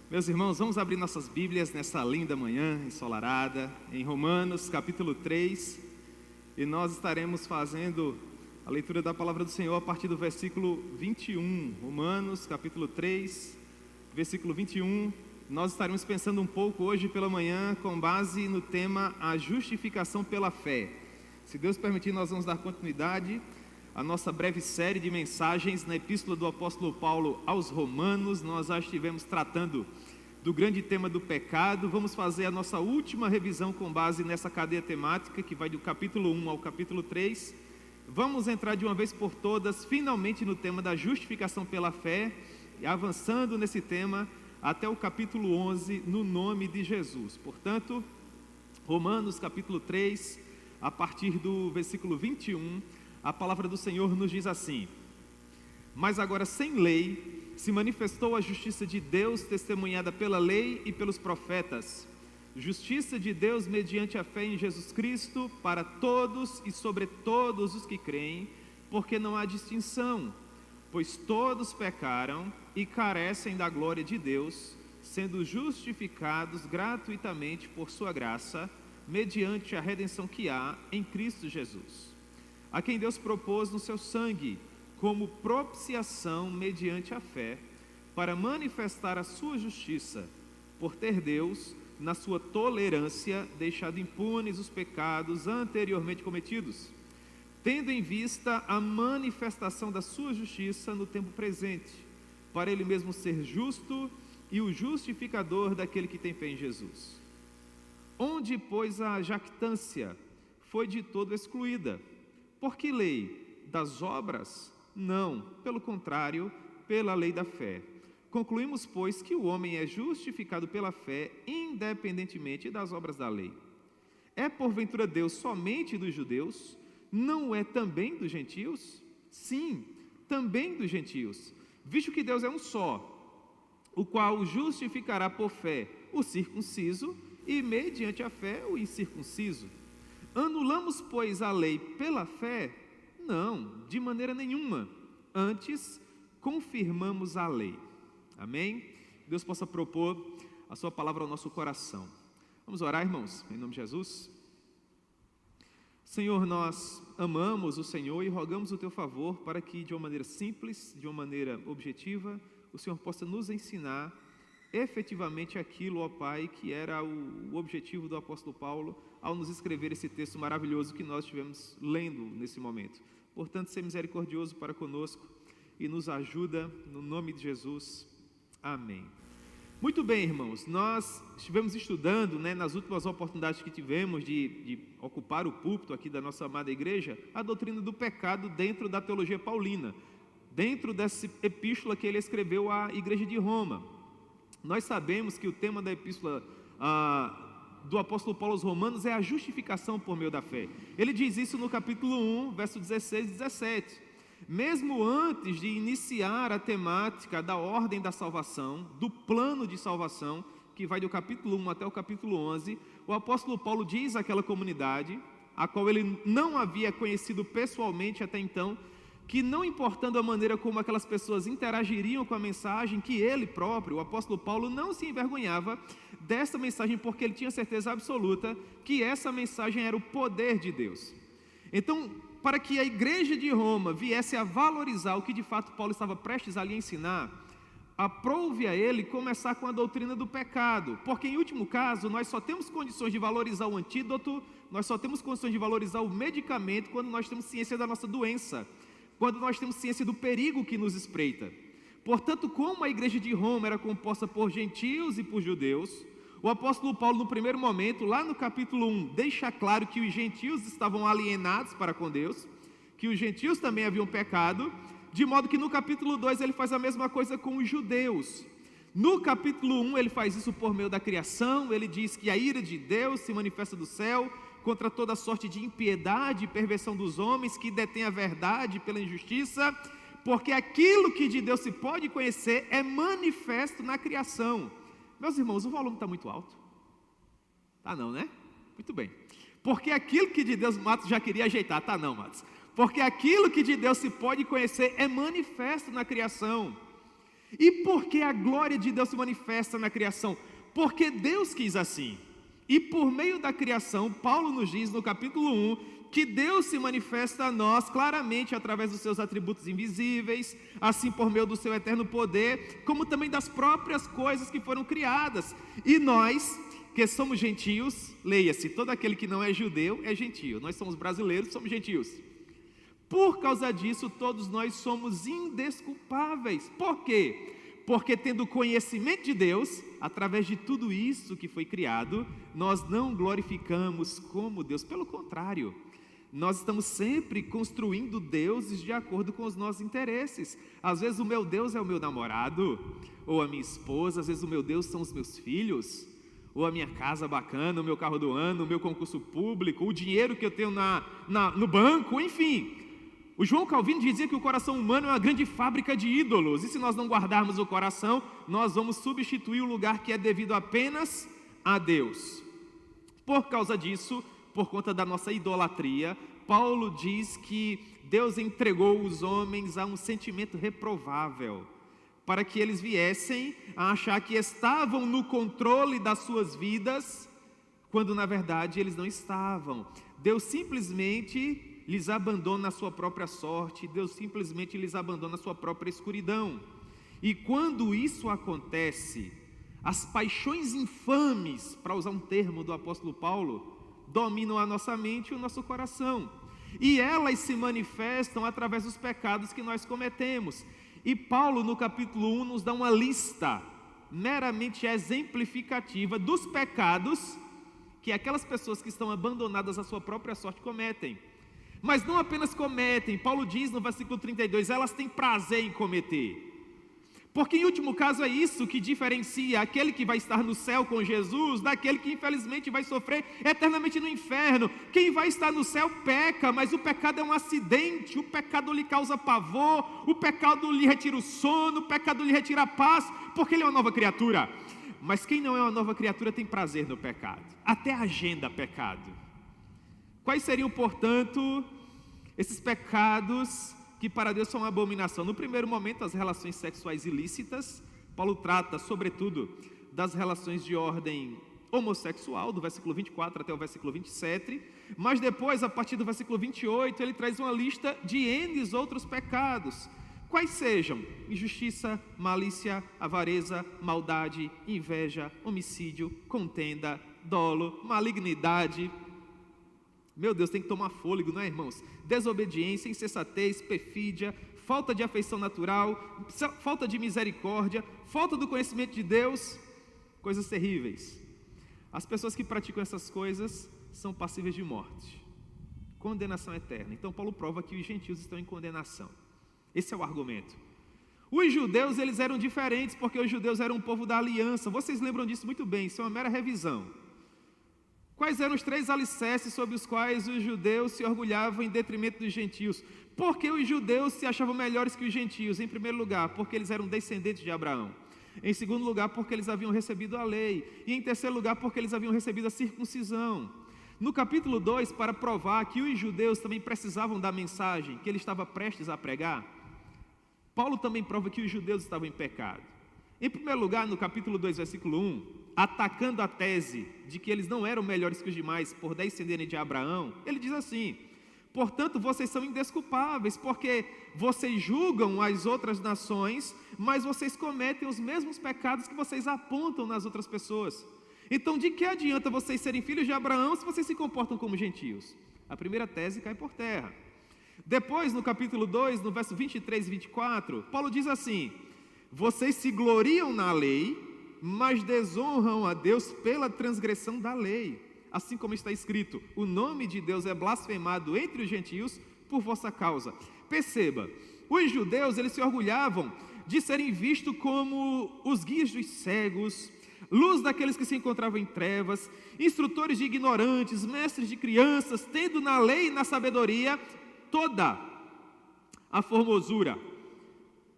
Meus irmãos, vamos abrir nossas Bíblias nessa linda manhã ensolarada, em Romanos capítulo 3, e nós estaremos fazendo a leitura da palavra do Senhor a partir do versículo 21. Romanos capítulo 3, versículo 21. Nós estaremos pensando um pouco hoje pela manhã com base no tema a justificação pela fé. Se Deus permitir, nós vamos dar continuidade a nossa breve série de mensagens na epístola do apóstolo Paulo aos Romanos. Nós já estivemos tratando do grande tema do pecado. Vamos fazer a nossa última revisão com base nessa cadeia temática que vai do capítulo 1 ao capítulo 3. Vamos entrar de uma vez por todas finalmente no tema da justificação pela fé, e avançando nesse tema até o capítulo 11 no nome de Jesus. Portanto, Romanos capítulo 3, a partir do versículo 21, a palavra do Senhor nos diz assim: mas agora sem lei se manifestou a justiça de Deus, testemunhada pela lei e pelos profetas, justiça de Deus mediante a fé em Jesus Cristo, para todos e sobre todos os que creem, porque não há distinção, pois todos pecaram e carecem da glória de Deus, sendo justificados gratuitamente por sua graça, mediante a redenção que há em Cristo Jesus, a quem Deus propôs no seu sangue, como propiciação mediante a fé, para manifestar a sua justiça, por ter Deus, na sua tolerância, deixado impunes os pecados anteriormente cometidos, tendo em vista a manifestação da sua justiça no tempo presente, para ele mesmo ser justo e o justificador daquele que tem fé em Jesus. Onde, pois, a jactância foi de todo excluída. Por que lei? Das obras? Não, pelo contrário, pela lei da fé. Concluímos, pois, que o homem é justificado pela fé, independentemente das obras da lei. É porventura Deus somente dos judeus? Não é também dos gentios? Sim, também dos gentios, visto que Deus é um só, o qual justificará por fé o circunciso e mediante a fé o incircunciso. Anulamos, pois, a lei pela fé? Não, de maneira nenhuma. Antes, confirmamos a lei. Amém? Deus possa propor a sua palavra ao nosso coração. Vamos orar, irmãos, em nome de Jesus. Senhor, nós amamos o Senhor e rogamos o teu favor para que, de uma maneira simples, de uma maneira objetiva, o Senhor possa nos ensinar efetivamente aquilo, ó Pai, que era o objetivo do apóstolo Paulo ao nos escrever esse texto maravilhoso que nós estivemos lendo nesse momento. Portanto, seja misericordioso para conosco e nos ajuda no nome de Jesus. Amém. Muito bem, irmãos, nós estivemos estudando, nas últimas oportunidades que tivemos de ocupar o púlpito aqui da nossa amada igreja, a doutrina do pecado dentro da teologia paulina, dentro dessa epístola que ele escreveu à igreja de Roma. Nós sabemos que o tema da epístola do apóstolo Paulo aos Romanos é a justificação por meio da fé. Ele diz isso no capítulo 1, verso 16 e 17. Mesmo antes de iniciar a temática da ordem da salvação, do plano de salvação, que vai do capítulo 1 até o capítulo 11, o apóstolo Paulo diz àquela comunidade, a qual ele não havia conhecido pessoalmente até então, que não importando a maneira como aquelas pessoas interagiriam com a mensagem, que ele próprio, o apóstolo Paulo, não se envergonhava dessa mensagem, porque ele tinha certeza absoluta que essa mensagem era o poder de Deus. Então, para que a igreja de Roma viesse a valorizar o que de fato Paulo estava prestes a lhe ensinar, aprove a ele começar com a doutrina do pecado, porque em último caso nós só temos condições de valorizar o antídoto, nós só temos condições de valorizar o medicamento quando nós temos ciência da nossa doença, quando nós temos ciência do perigo que nos espreita. Portanto, como a igreja de Roma era composta por gentios e por judeus, o apóstolo Paulo, no primeiro momento, lá no capítulo 1, deixa claro que os gentios estavam alienados para com Deus, que os gentios também haviam pecado, de modo que no capítulo 2 ele faz a mesma coisa com os judeus. No capítulo 1 ele faz isso por meio da criação, ele diz que a ira de Deus se manifesta do céu contra toda sorte de impiedade e perversão dos homens que detêm a verdade pela injustiça, porque aquilo que de Deus se pode conhecer é manifesto na criação. Meus irmãos, o volume está muito alto? Tá não, né? Muito bem. Porque aquilo que de Deus, Matos já queria ajeitar, tá não, Matos? Porque aquilo que de Deus se pode conhecer é manifesto na criação. E por que a glória de Deus se manifesta na criação? Porque Deus quis assim. E por meio da criação, Paulo nos diz no capítulo 1, que Deus se manifesta a nós claramente através dos seus atributos invisíveis, assim por meio do seu eterno poder, como também das próprias coisas que foram criadas. E nós, que somos gentios, leia-se, todo aquele que não é judeu é gentio. Nós somos brasileiros, somos gentios. Por causa disso, todos nós somos indesculpáveis. Por quê? Porque tendo conhecimento de Deus, através de tudo isso que foi criado, nós não glorificamos como Deus. Pelo contrário, nós estamos sempre construindo deuses de acordo com os nossos interesses. Às vezes o meu Deus é o meu namorado, ou a minha esposa, às vezes o meu Deus são os meus filhos, ou a minha casa bacana, o meu carro do ano, o meu concurso público, o dinheiro que eu tenho no banco, enfim. O João Calvino dizia que o coração humano é uma grande fábrica de ídolos, e se nós não guardarmos o coração, nós vamos substituir o lugar que é devido apenas a Deus. Por causa disso, por conta da nossa idolatria, Paulo diz que Deus entregou os homens a um sentimento reprovável, para que eles viessem a achar que estavam no controle das suas vidas, quando na verdade eles não estavam. Deus simplesmente lhes abandona na sua própria sorte, Deus simplesmente lhes abandona na sua própria escuridão. E quando isso acontece, as paixões infames, para usar um termo do apóstolo Paulo, dominam a nossa mente e o nosso coração. E elas se manifestam através dos pecados que nós cometemos. E Paulo, no capítulo 1, nos dá uma lista meramente exemplificativa dos pecados que aquelas pessoas que estão abandonadas à sua própria sorte cometem. Mas não apenas cometem, Paulo diz no versículo 32, elas têm prazer em cometer. Porque em último caso é isso que diferencia aquele que vai estar no céu com Jesus daquele que infelizmente vai sofrer eternamente no inferno. Quem vai estar no céu peca, mas o pecado é um acidente, o pecado lhe causa pavor, o pecado lhe retira o sono, o pecado lhe retira a paz, porque ele é uma nova criatura. Mas quem não é uma nova criatura tem prazer no pecado, até agenda pecado. Quais seriam, portanto, esses pecados que para Deus são uma abominação? No primeiro momento, as relações sexuais ilícitas. Paulo trata, sobretudo, das relações de ordem homossexual, do versículo 24 até o versículo 27, mas depois, a partir do versículo 28, ele traz uma lista de N outros pecados. Quais sejam? Injustiça, malícia, avareza, maldade, inveja, homicídio, contenda, dolo, malignidade. Meu Deus, tem que tomar fôlego, não é, irmãos? Desobediência, insensatez, perfídia, falta de afeição natural, falta de misericórdia, falta do conhecimento de Deus, coisas terríveis. As pessoas que praticam essas coisas são passíveis de morte, condenação eterna. Então Paulo prova que os gentios estão em condenação. Esse é o argumento. Os judeus, eles eram diferentes, porque os judeus eram um povo da aliança. Vocês lembram disso muito bem, isso é uma mera revisão. Quais eram os 3 alicerces sobre os quais os judeus se orgulhavam em detrimento dos gentios? Por que os judeus se achavam melhores que os gentios? Em primeiro lugar, porque eles eram descendentes de Abraão. Em segundo lugar, porque eles haviam recebido a lei. E em terceiro lugar, porque eles haviam recebido a circuncisão. No capítulo 2, para provar que os judeus também precisavam da mensagem que ele estava prestes a pregar, Paulo também prova que os judeus estavam em pecado. Em primeiro lugar, no capítulo 2, versículo 1, atacando a tese de que eles não eram melhores que os demais por descenderem de Abraão, ele diz assim: portanto, vocês são indesculpáveis, porque vocês julgam as outras nações, mas vocês cometem os mesmos pecados que vocês apontam nas outras pessoas. Então, de que adianta vocês serem filhos de Abraão se vocês se comportam como gentios? A primeira tese cai por terra. Depois, no capítulo 2, no verso 23 e 24, Paulo diz assim: vocês se gloriam na lei, mas desonram a Deus pela transgressão da lei. Assim como está escrito, o nome de Deus é blasfemado entre os gentios por vossa causa. Perceba, os judeus, eles se orgulhavam de serem vistos como os guias dos cegos, luz daqueles que se encontravam em trevas, instrutores de ignorantes, mestres de crianças, tendo na lei e na sabedoria toda a formosura.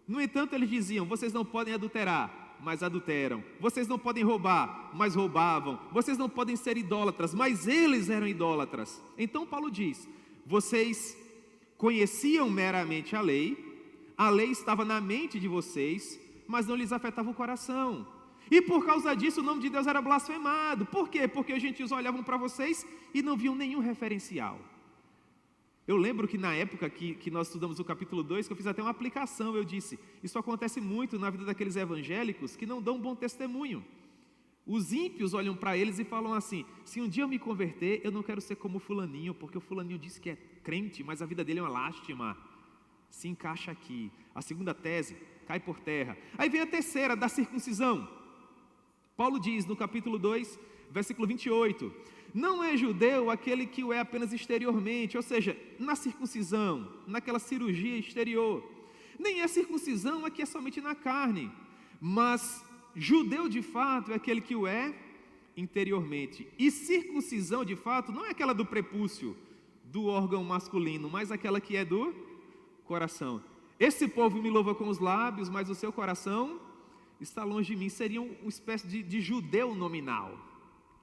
No entanto, eles diziam: vocês não podem adulterar, mas adulteram. Vocês não podem roubar, mas roubavam. Vocês não podem ser idólatras, mas eles eram idólatras. Então Paulo diz: vocês conheciam meramente a lei estava na mente de vocês, mas não lhes afetava o coração. E por causa disso o nome de Deus era blasfemado. Por quê? Porque os gentios olhavam para vocês e não viam nenhum referencial. Eu lembro que na época que nós estudamos o capítulo 2, que eu fiz até uma aplicação, eu disse, isso acontece muito na vida daqueles evangélicos que não dão um bom testemunho. Os ímpios olham para eles e falam assim, se um dia eu me converter, eu não quero ser como o fulaninho, porque o fulaninho disse que é crente, mas a vida dele é uma lástima. Se encaixa aqui. A segunda tese cai por terra. Aí vem a terceira, da circuncisão. Paulo diz no capítulo 2, versículo 28, não é judeu aquele que o é apenas exteriormente, ou seja, na circuncisão, naquela cirurgia exterior. Nem é circuncisão a que é somente na carne, mas judeu de fato é aquele que o é interiormente. E circuncisão de fato não é aquela do prepúcio, do órgão masculino, mas aquela que é do coração. Esse povo me louva com os lábios, mas o seu coração está longe de mim. Seria uma espécie de judeu nominal,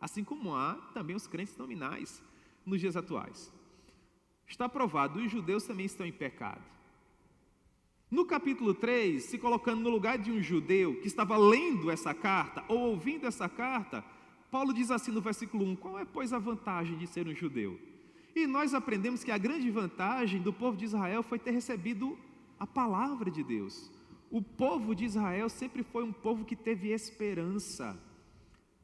assim como há também os crentes nominais nos dias atuais. Está provado, os judeus também estão em pecado. No capítulo 3, se colocando no lugar de um judeu que estava lendo essa carta ou ouvindo essa carta, Paulo diz assim no versículo 1, qual é, pois, a vantagem de ser um judeu? E nós aprendemos que a grande vantagem do povo de Israel foi ter recebido a palavra de Deus. O povo de Israel sempre foi um povo que teve esperança,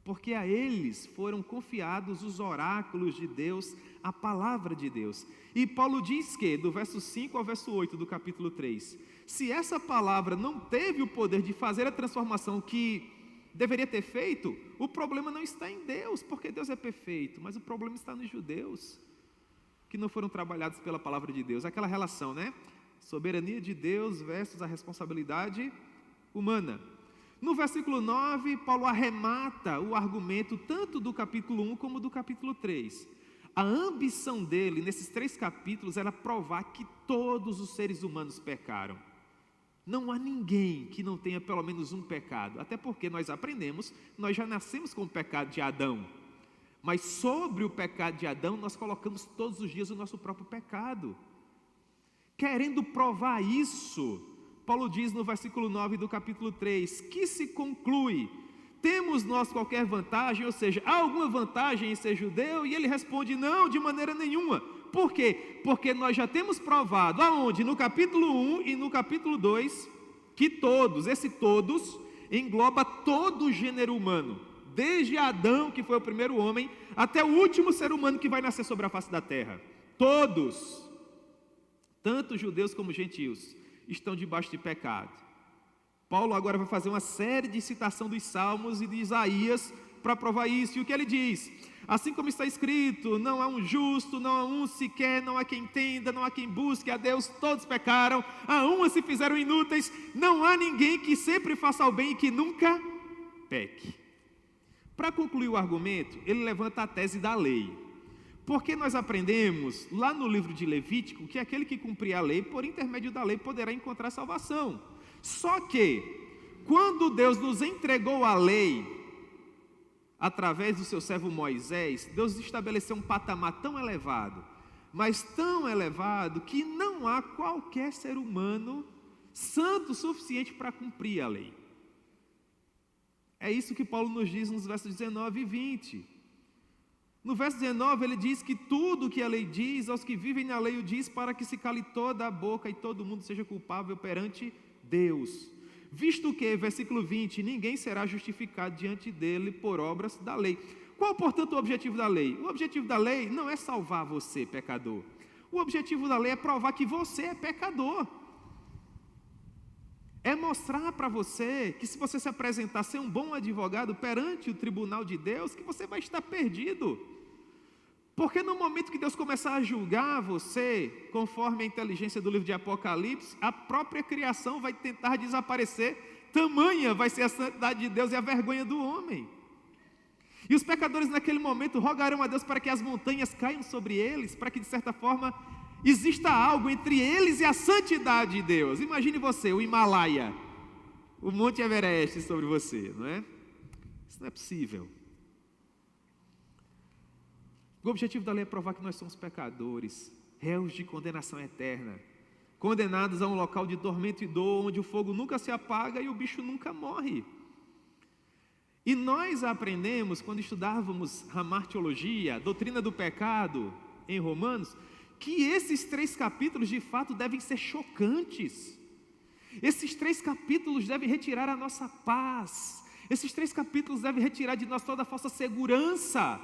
porque a eles foram confiados os oráculos de Deus, a palavra de Deus. E Paulo diz que, do verso 5 ao verso 8 do capítulo 3, se essa palavra não teve o poder de fazer a transformação que deveria ter feito, o problema não está em Deus, porque Deus é perfeito, mas o problema está nos judeus, que não foram trabalhados pela palavra de Deus. Aquela relação, né? Soberania de Deus versus a responsabilidade humana. No versículo 9, Paulo arremata o argumento tanto do capítulo 1 como do capítulo 3. A ambição dele, nesses 3 capítulos, era provar que todos os seres humanos pecaram. Não há ninguém que não tenha pelo menos um pecado, até porque nós aprendemos, nós já nascemos com o pecado de Adão. Mas sobre o pecado de Adão, nós colocamos todos os dias o nosso próprio pecado. Querendo provar isso, Paulo diz no versículo 9 do capítulo 3, que se conclui, temos nós qualquer vantagem, ou seja, há alguma vantagem em ser judeu? E ele responde, não, de maneira nenhuma. Por quê? Porque nós já temos provado, aonde? No capítulo 1 e no capítulo 2, que todos, esse todos, engloba todo o gênero humano, desde Adão, que foi o primeiro homem, até o último ser humano que vai nascer sobre a face da terra. Todos, tanto judeus como gentios, estão debaixo de pecado. Paulo agora vai fazer uma série de citação dos Salmos e de Isaías para provar isso. E o que ele diz? Assim como está escrito, não há um justo, não há um sequer, não há quem entenda, não há quem busque a Deus, todos pecaram, a uma se fizeram inúteis, não há ninguém que sempre faça o bem e que nunca peque. Para concluir o argumento, ele levanta a tese da lei. Porque nós aprendemos lá no livro de Levítico que aquele que cumprir a lei, por intermédio da lei, poderá encontrar salvação. Só que, quando Deus nos entregou a lei, através do seu servo Moisés, Deus estabeleceu um patamar tão elevado, mas tão elevado, que não há qualquer ser humano santo o suficiente para cumprir a lei. É isso que Paulo nos diz nos versos 19 e 20. No verso 19 ele diz que tudo o que a lei diz, aos que vivem na lei o diz, para que se cale toda a boca e todo mundo seja culpável perante Deus. Visto que, versículo 20, ninguém será justificado diante dele por obras da lei. Qual, portanto, o objetivo da lei? O objetivo da lei não é salvar você, pecador. O objetivo da lei é provar que você é pecador. É mostrar para você que se você se apresentar, ser um bom advogado perante o tribunal de Deus, que você vai estar perdido. Porque no momento que Deus começar a julgar você, conforme a inteligência do livro de Apocalipse, a própria criação vai tentar desaparecer, tamanha vai ser a santidade de Deus e a vergonha do homem. E os pecadores naquele momento rogarão a Deus para que as montanhas caiam sobre eles, para que de certa forma exista algo entre eles e a santidade de Deus. Imagine você, o Himalaia, o Monte Everest sobre você, não é? Isso não é possível. O objetivo da lei é provar que nós somos pecadores, réus de condenação eterna, condenados a um local de tormento e dor, onde o fogo nunca se apaga e o bicho nunca morre. E nós aprendemos, quando estudávamos hamartiologia, doutrina do pecado, em Romanos, que esses 3 capítulos de fato devem ser chocantes. Esses 3 capítulos devem retirar a nossa paz. Esses 3 capítulos devem retirar de nós toda a falsa segurança,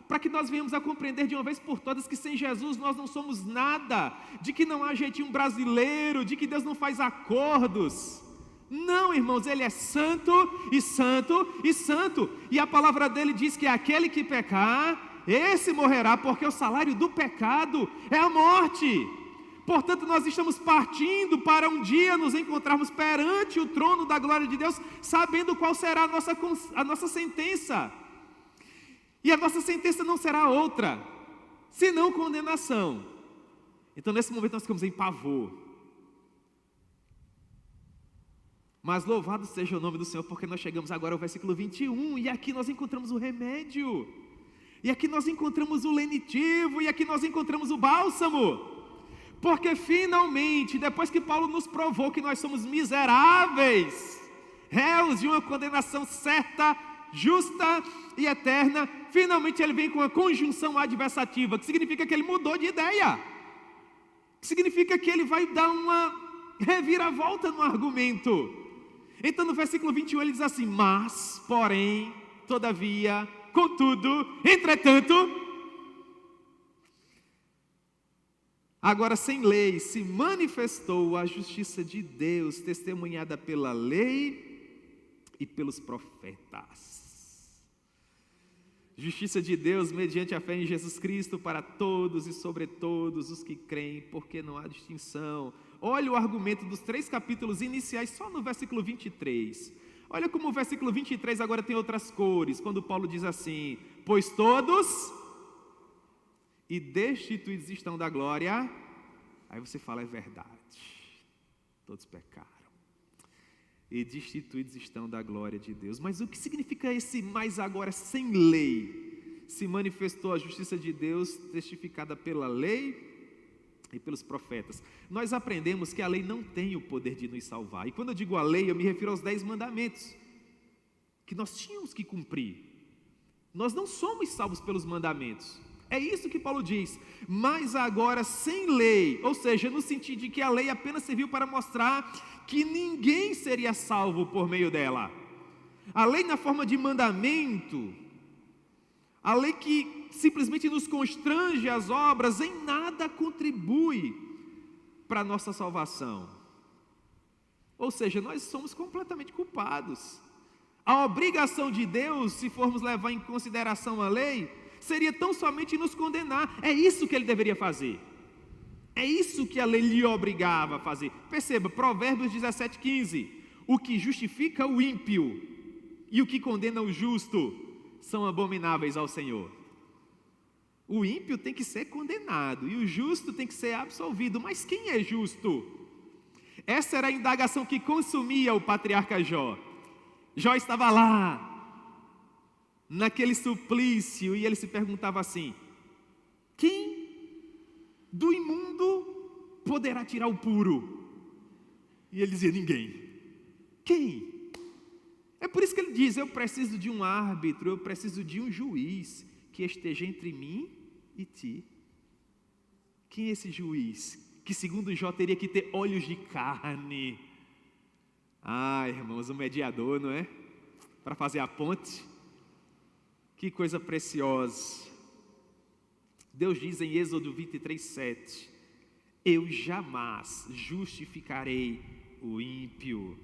para que nós venhamos a compreender de uma vez por todas que sem Jesus nós não somos nada, de que não há jeitinho brasileiro, de que Deus não faz acordos. Não, irmãos, Ele é santo e santo e santo, e a palavra dele diz que aquele que pecar, esse morrerá, porque o salário do pecado é a morte. Portanto, nós estamos partindo para um dia nos encontrarmos perante o trono da glória de Deus, sabendo qual será a nossa sentença. E a nossa sentença não será outra, senão condenação. Então, nesse momento, nós ficamos em pavor. Mas louvado seja o nome do Senhor, porque nós chegamos agora ao versículo 21, e aqui nós encontramos o remédio, e aqui nós encontramos o lenitivo, e aqui nós encontramos o bálsamo, porque finalmente, depois que Paulo nos provou que nós somos miseráveis, réus de uma condenação certa, justa e eterna, finalmente ele vem com a conjunção adversativa, que significa que ele mudou de ideia, que significa que ele vai dar uma reviravolta no argumento. Então no versículo 21 ele diz assim: mas, porém, todavia, contudo, entretanto, agora sem lei se manifestou a justiça de Deus, testemunhada pela lei e pelos profetas. Justiça de Deus mediante a fé em Jesus Cristo para todos e sobre todos os que creem, porque não há distinção. Olha o argumento dos 3 capítulos iniciais só no versículo 23. Olha como o versículo 23 agora tem outras cores, quando Paulo diz assim: pois todos e destituídos estão da glória. Aí você fala, é verdade, todos pecaram e destituídos estão da glória de Deus. Mas o que significa esse mais agora sem lei? Se manifestou a justiça de Deus testificada pela lei e pelos profetas. Nós aprendemos que a lei não tem o poder de nos salvar, e quando eu digo a lei, eu me refiro aos 10 mandamentos, que nós tínhamos que cumprir. Nós não somos salvos pelos mandamentos, é isso que Paulo diz, mas agora sem lei, ou seja, no sentido de que a lei apenas serviu para mostrar que ninguém seria salvo por meio dela. A lei na forma de mandamento, a lei que simplesmente nos constrange as obras, em nada contribui para a nossa salvação. Ou seja, nós somos completamente culpados. A obrigação de Deus, se formos levar em consideração a lei, seria tão somente nos condenar. É isso que ele deveria fazer. É isso que a lei lhe obrigava a fazer. Perceba, Provérbios 17:15. O que justifica o ímpio e o que condena o justo são abomináveis ao Senhor. O ímpio tem que ser condenado e o justo tem que ser absolvido. Mas quem é justo? Essa era a indagação que consumia o patriarca Jó. Jó estava lá, naquele suplício, e ele se perguntava assim: quem do imundo poderá tirar o puro? E ele dizia: ninguém. Quem? É por isso que ele diz: eu preciso de um árbitro, eu preciso de um juiz que esteja entre mim e ti. Quem é esse juiz? Que segundo Jó teria que ter olhos de carne. Ah, irmãos, o mediador, não é? Para fazer a ponte. Que coisa preciosa. Deus diz em Êxodo 23:7: eu jamais justificarei o ímpio.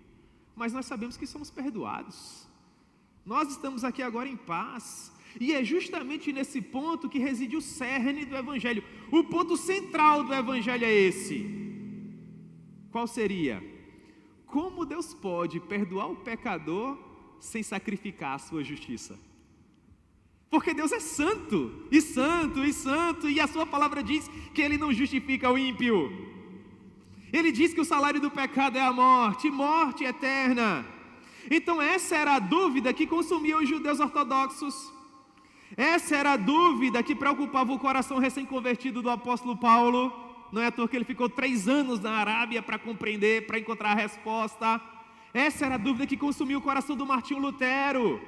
Mas nós sabemos que somos perdoados. Nós estamos aqui agora em paz. E é justamente nesse ponto que reside o cerne do Evangelho. O ponto central do Evangelho é esse. Qual seria? Como Deus pode perdoar o pecador sem sacrificar a sua justiça? Porque Deus é santo, e santo, e santo, e a sua palavra diz que Ele não justifica o ímpio. Ele diz que o salário do pecado é a morte, morte eterna. Então essa era a dúvida que consumia os judeus ortodoxos. Essa era a dúvida que preocupava o coração recém-convertido do apóstolo Paulo. Não é à toa que ele ficou 3 anos na Arábia para compreender, para encontrar a resposta. Essa era a dúvida que consumiu o coração do Martinho Lutero,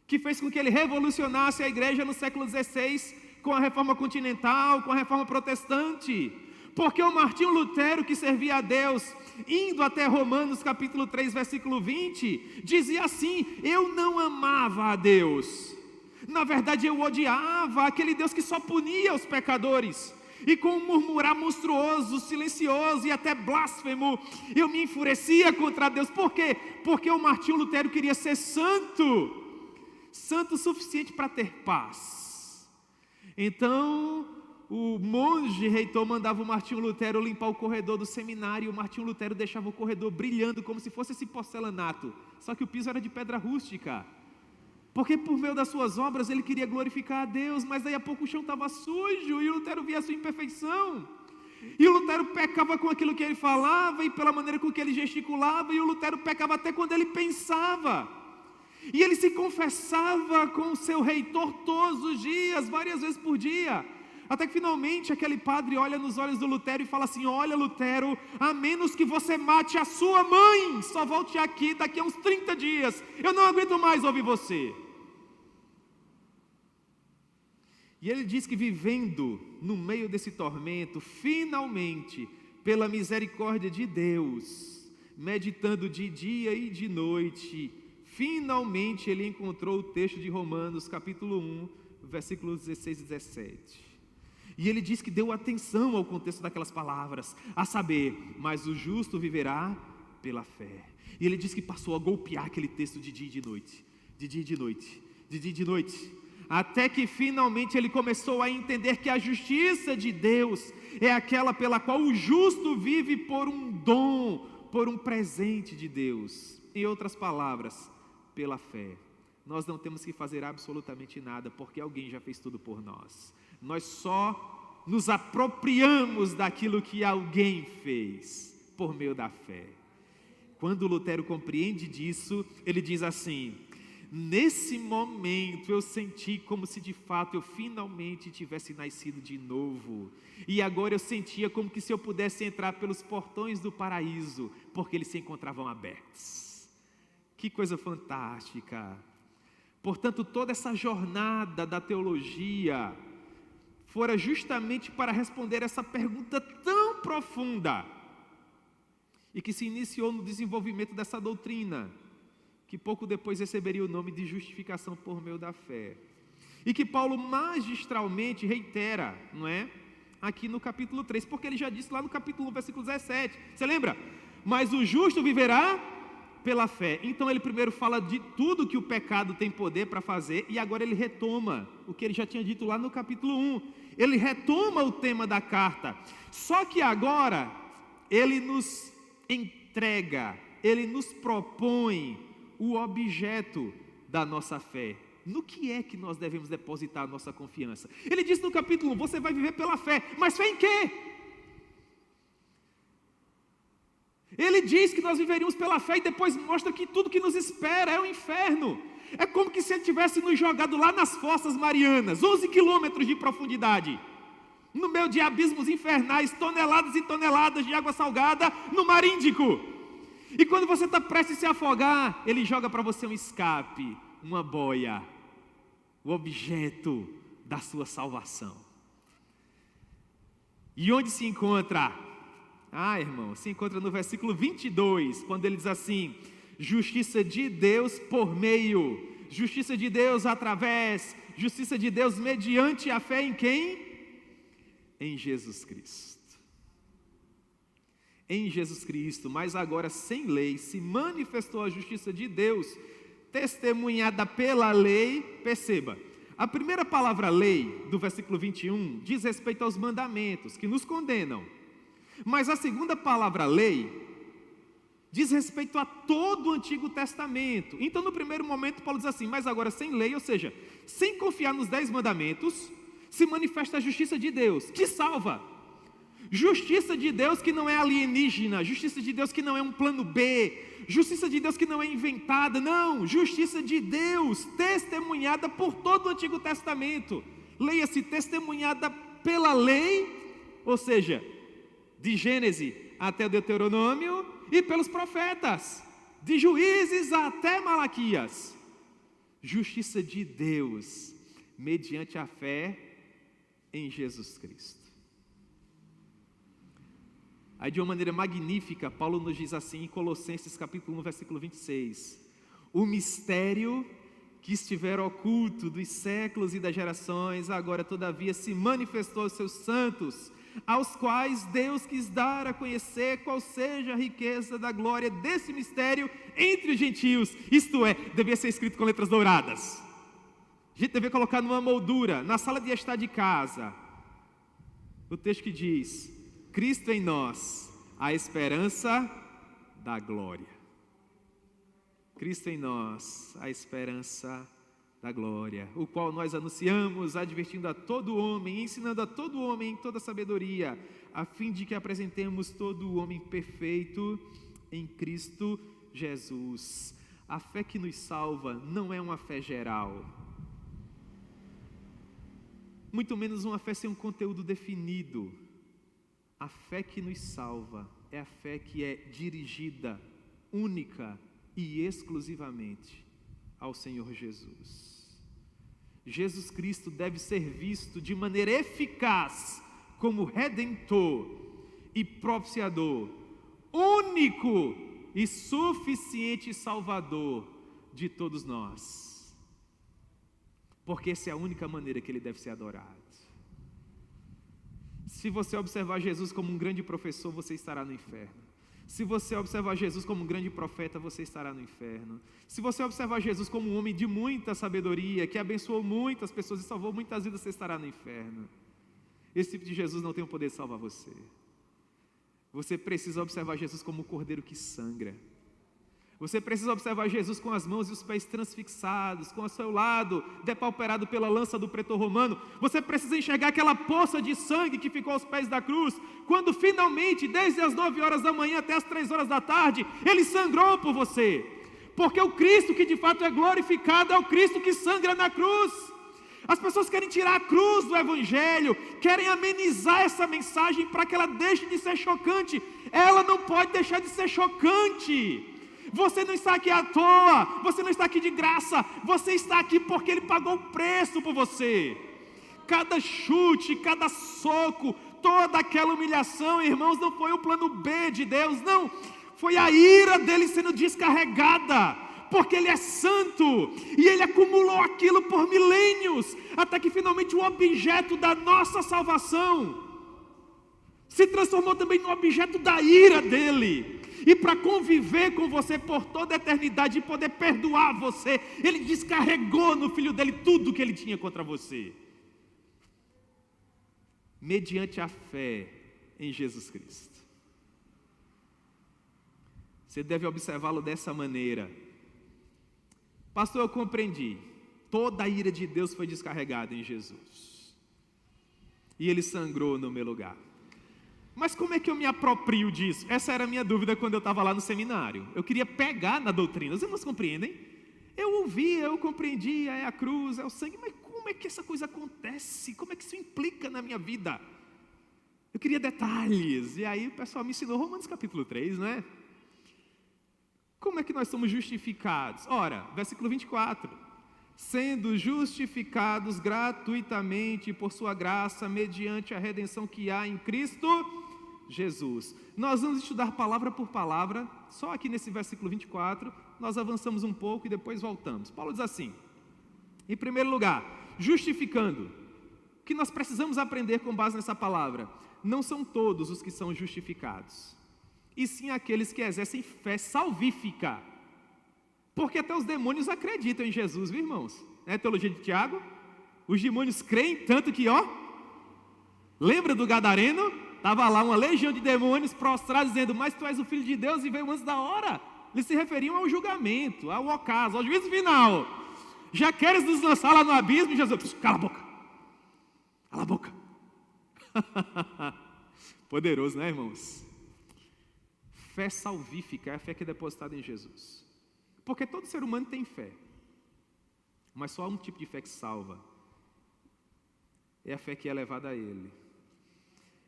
que fez com que ele revolucionasse a igreja no século XVI, com a reforma continental, com a reforma protestante. Porque o Martinho Lutero, que servia a Deus, indo até Romanos capítulo 3, versículo 20, dizia assim: eu não amava a Deus, na verdade eu odiava aquele Deus que só punia os pecadores, e com um murmurar monstruoso, silencioso e até blasfemo, eu me enfurecia contra Deus. Por quê? Porque o Martinho Lutero queria ser santo o suficiente para ter paz. Então o monge reitor mandava o Martinho Lutero limpar o corredor do seminário, e o Martinho Lutero deixava o corredor brilhando como se fosse esse porcelanato, só que o piso era de pedra rústica, porque por meio das suas obras ele queria glorificar a Deus. Mas daí a pouco o chão estava sujo, e o Lutero via a sua imperfeição, e o Lutero pecava com aquilo que ele falava, e pela maneira com que ele gesticulava, e o Lutero pecava até quando ele pensava, e ele se confessava com o seu reitor todos os dias, várias vezes por dia, até que finalmente aquele padre olha nos olhos do Lutero e fala assim: olha, Lutero, a menos que você mate a sua mãe, só volte aqui daqui a uns 30 dias, eu não aguento mais ouvir você. E ele diz que vivendo no meio desse tormento, finalmente, pela misericórdia de Deus, meditando de dia e de noite, finalmente ele encontrou o texto de Romanos capítulo 1, versículos 16 e 17. E ele diz que deu atenção ao contexto daquelas palavras, a saber, mas o justo viverá pela fé. E ele diz que passou a golpear aquele texto de dia e de noite, de dia e de noite, de dia e de noite, até que finalmente ele começou a entender que a justiça de Deus é aquela pela qual o justo vive por um dom, por um presente de Deus. Em outras palavras, pela fé. Nós não temos que fazer absolutamente nada, porque alguém já fez tudo por nós. Nós só nos apropriamos daquilo que alguém fez, por meio da fé. Quando Lutero compreende disso, ele diz assim: nesse momento eu senti como se de fato eu finalmente tivesse nascido de novo, e agora eu sentia como que se eu pudesse entrar pelos portões do paraíso, porque eles se encontravam abertos. Que coisa fantástica! Portanto, toda essa jornada da teologia fora justamente para responder essa pergunta tão profunda, e que se iniciou no desenvolvimento dessa doutrina, que pouco depois receberia o nome de justificação por meio da fé, e que Paulo magistralmente reitera, não é? Aqui no capítulo 3, porque ele já disse lá no capítulo 1, versículo 17, você lembra? Mas o justo viverá pela fé. Então ele primeiro fala de tudo que o pecado tem poder para fazer, e agora ele retoma o que ele já tinha dito lá no capítulo 1, ele retoma o tema da carta, só que agora ele nos entrega, ele nos propõe o objeto da nossa fé. No que é que nós devemos depositar a nossa confiança? Ele diz no capítulo 1, você vai viver pela fé, mas fé em quê? Ele diz que nós viveríamos pela fé, e depois mostra que tudo que nos espera é o inferno. É como que se ele tivesse nos jogado lá nas fossas marianas, 11 quilômetros de profundidade, no meio de abismos infernais, toneladas e toneladas de água salgada no mar Índico. E quando você está prestes a se afogar, ele joga para você um escape, uma boia, o objeto da sua salvação. E onde se encontra? Irmão, se encontra no versículo 22, quando ele diz assim: justiça de Deus por meio, justiça de Deus através, justiça de Deus mediante a fé em quem? Em Jesus Cristo. Em Jesus Cristo, mas agora sem lei, se manifestou a justiça de Deus, testemunhada pela lei. Perceba, a primeira palavra lei, do versículo 21, diz respeito aos mandamentos, que nos condenam. Mas a segunda palavra lei, diz respeito a todo o Antigo Testamento. Então no primeiro momento Paulo diz assim, mas agora sem lei, ou seja, sem confiar nos 10 mandamentos, se manifesta a justiça de Deus, que salva. Justiça de Deus que não é alienígena, justiça de Deus que não é um plano B, justiça de Deus que não é inventada, não, justiça de Deus testemunhada por todo o Antigo Testamento. Leia-se, testemunhada pela lei ou seja, de Gênesis até Deuteronômio, e pelos profetas, de Juízes até Malaquias. Justiça de Deus, mediante a fé em Jesus Cristo. Aí de uma maneira magnífica, Paulo nos diz assim em Colossenses capítulo 1, versículo 26. O mistério que estivera oculto dos séculos e das gerações, agora todavia se manifestou aos seus santos, aos quais Deus quis dar a conhecer qual seja a riqueza da glória desse mistério entre os gentios, isto é, devia ser escrito com letras douradas. A gente devia colocar numa moldura, na sala de estar de casa, o texto que diz: Cristo em nós, a esperança da glória. Cristo em nós, a esperança da glória, o qual nós anunciamos, advertindo a todo homem, ensinando a todo homem em toda sabedoria, a fim de que apresentemos todo o homem perfeito em Cristo Jesus. A fé que nos salva não é uma fé geral, muito menos uma fé sem um conteúdo definido. A fé que nos salva é a fé que é dirigida, única e exclusivamente ao Senhor Jesus. Jesus Cristo deve ser visto de maneira eficaz como Redentor e Propiciador, único e suficiente Salvador de todos nós, porque essa é a única maneira que Ele deve ser adorado. Se você observar Jesus como um grande professor, você estará no inferno. Se você observar Jesus como um grande profeta, você estará no inferno. Se você observar Jesus como um homem de muita sabedoria, que abençoou muitas pessoas e salvou muitas vidas, você estará no inferno. Esse tipo de Jesus não tem o poder de salvar você. Você precisa observar Jesus como o cordeiro que sangra. Você precisa observar Jesus com as mãos e os pés transfixados, com o seu lado depauperado pela lança do pretor romano. Você precisa enxergar aquela poça de sangue que ficou aos pés da cruz, quando finalmente, desde as 9 horas da manhã até as 3 horas da tarde, Ele sangrou por você. Porque o Cristo que de fato é glorificado é o Cristo que sangra na cruz. As pessoas querem tirar a cruz do Evangelho, querem amenizar essa mensagem para que ela deixe de ser chocante. Ela não pode deixar de ser chocante. Você não está aqui à toa, você não está aqui de graça, você está aqui porque Ele pagou o preço por você. Cada chute, cada soco, toda aquela humilhação, irmãos, não foi o plano B de Deus, não, foi a ira dEle sendo descarregada, porque Ele é santo, e Ele acumulou aquilo por milênios, até que finalmente o objeto da nossa salvação se transformou também no objeto da ira dEle. E para conviver com você por toda a eternidade e poder perdoar você, Ele descarregou no Filho dEle tudo que Ele tinha contra você. Mediante a fé em Jesus Cristo. Você deve observá-lo dessa maneira. Pastor, eu compreendi. Toda a ira de Deus foi descarregada em Jesus. E Ele sangrou no meu lugar. Mas como é que eu me aproprio disso? Essa era a minha dúvida quando eu estava lá no seminário. Eu queria pegar na doutrina. Os irmãos compreendem? Eu ouvia, eu compreendia, é a cruz, é o sangue, mas como é que essa coisa acontece? Como é que isso implica na minha vida? Eu queria detalhes. E aí o pessoal me ensinou Romanos capítulo 3, não é? Como é que nós somos justificados? Ora, versículo 24. Sendo justificados gratuitamente por sua graça, mediante a redenção que há em Cristo Jesus. Nós vamos estudar palavra por palavra, só aqui nesse versículo 24, nós avançamos um pouco e depois voltamos. Paulo diz assim, em primeiro lugar, justificando. O que nós precisamos aprender com base nessa palavra? Não são todos os que são justificados, e sim aqueles que exercem fé salvífica. Porque até os demônios acreditam em Jesus, viu, irmãos? É a teologia de Tiago? Os demônios creem tanto que, lembra do Gadareno? Estava lá uma legião de demônios prostrados, dizendo, mas tu és o Filho de Deus e veio antes da hora. Eles se referiam ao julgamento, ao ocaso, ao juízo final. Já queres nos lançar lá no abismo? Jesus, cala a boca. Cala a boca. Poderoso, né, irmãos? Fé salvífica é a fé que é depositada em Jesus. Porque todo ser humano tem fé, mas só há um tipo de fé que salva, é a fé que é levada a Ele.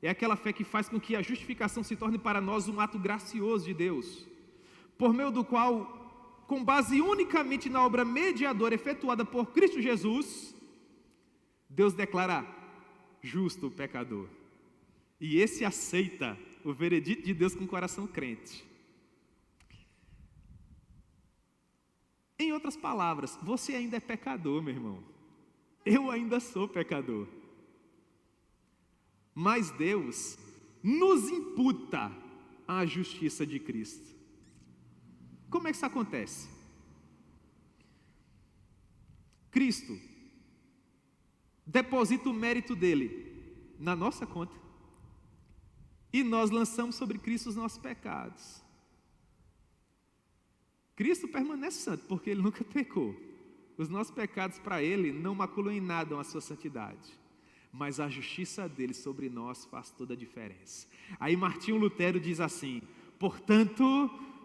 É aquela fé que faz com que a justificação se torne para nós um ato gracioso de Deus, por meio do qual, com base unicamente na obra mediadora efetuada por Cristo Jesus, Deus declara justo o pecador. E esse aceita o veredito de Deus com o coração crente. Em outras palavras, você ainda é pecador, meu irmão. Eu ainda sou pecador. Mas Deus nos imputa a justiça de Cristo. Como é que isso acontece? Cristo deposita o mérito dele na nossa conta e nós lançamos sobre Cristo os nossos pecados. Cristo permanece santo porque ele nunca pecou. Os nossos pecados para ele não maculam em nada a sua santidade, mas a justiça dele sobre nós faz toda a diferença. Aí Martinho Lutero diz assim: portanto,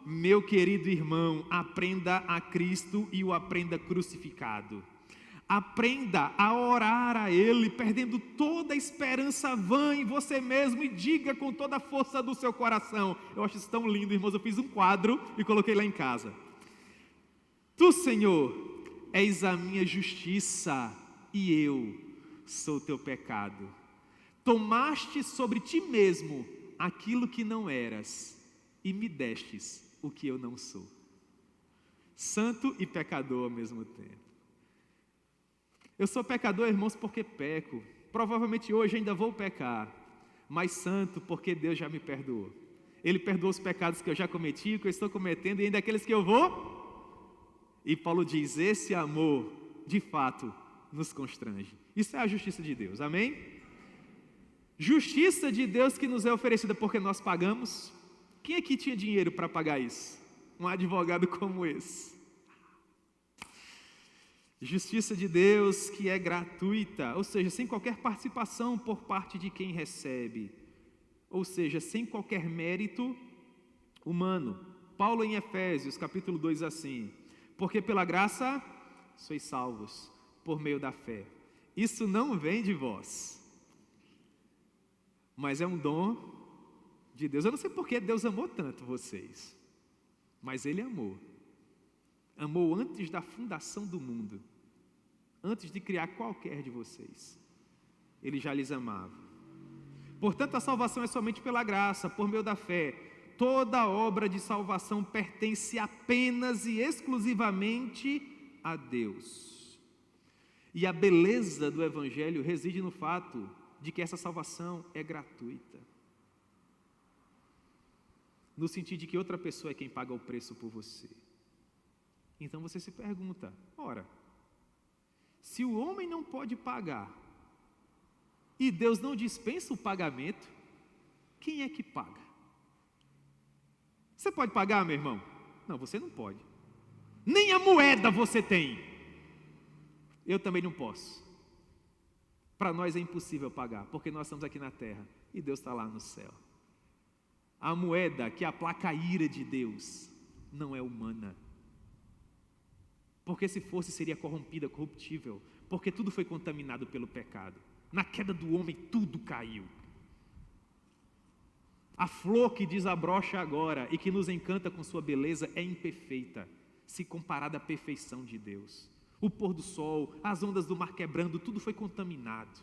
meu querido irmão, aprenda a Cristo e o aprenda crucificado. Aprenda a orar a Ele, perdendo toda a esperança vã em você mesmo, e diga com toda a força do seu coração. Eu acho isso tão lindo, irmãos. Eu fiz um quadro e coloquei lá em casa. Tu, Senhor, és a minha justiça e eu sou o teu pecado. Tomaste sobre ti mesmo aquilo que não eras e me destes o que eu não sou. Santo e pecador ao mesmo tempo. Eu sou pecador, irmãos, porque peco. Provavelmente hoje ainda vou pecar, mas santo porque Deus já me perdoou. Ele perdoou os pecados que eu já cometi, que eu estou cometendo e ainda aqueles que eu vou. E Paulo diz: esse amor, de fato, nos constrange. Isso é a justiça de Deus, amém? Justiça de Deus que nos é oferecida porque nós pagamos. Quem aqui tinha dinheiro para pagar isso? Um advogado como esse. Justiça de Deus que é gratuita, ou seja, sem qualquer participação por parte de quem recebe, ou seja, sem qualquer mérito humano. Paulo em Efésios capítulo 2 assim: porque pela graça sois salvos por meio da fé. Isso não vem de vós, mas é um dom de Deus. Eu não sei porque Deus amou tanto vocês, mas Ele amou. Amou antes da fundação do mundo. Antes de criar qualquer de vocês, Ele já lhes amava. Portanto, a salvação é somente pela graça, por meio da fé. Toda obra de salvação pertence apenas e exclusivamente a Deus. E a beleza do Evangelho reside no fato de que essa salvação é gratuita. No sentido de que outra pessoa é quem paga o preço por você. Então você se pergunta: ora, se o homem não pode pagar e Deus não dispensa o pagamento, quem é que paga? Você pode pagar, meu irmão? Não, você não pode. Nem a moeda você tem. Eu também não posso. Para nós é impossível pagar, porque nós estamos aqui na terra e Deus está lá no céu. A moeda que aplaca a ira de Deus não é humana. Porque se fosse, seria corrompida, corruptível. Porque tudo foi contaminado pelo pecado. Na queda do homem, tudo caiu. A flor que desabrocha agora e que nos encanta com sua beleza é imperfeita, se comparada à perfeição de Deus. O pôr do sol, as ondas do mar quebrando, tudo foi contaminado.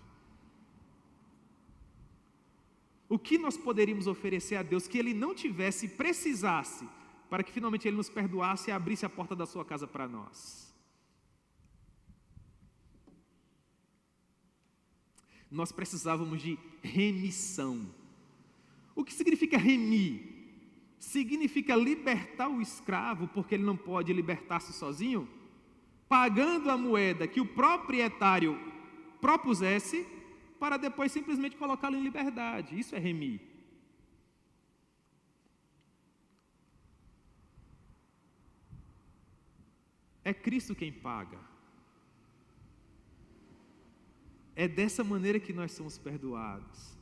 O que nós poderíamos oferecer a Deus que Ele não tivesse e precisasse, para que finalmente Ele nos perdoasse e abrisse a porta da sua casa para nós? Nós precisávamos de remissão. O que significa remir? Significa libertar o escravo, porque ele não pode libertar-se sozinho, pagando a moeda que o proprietário propusesse, para depois simplesmente colocá-lo em liberdade. Isso é remir. É Cristo quem paga. É dessa maneira que nós somos perdoados,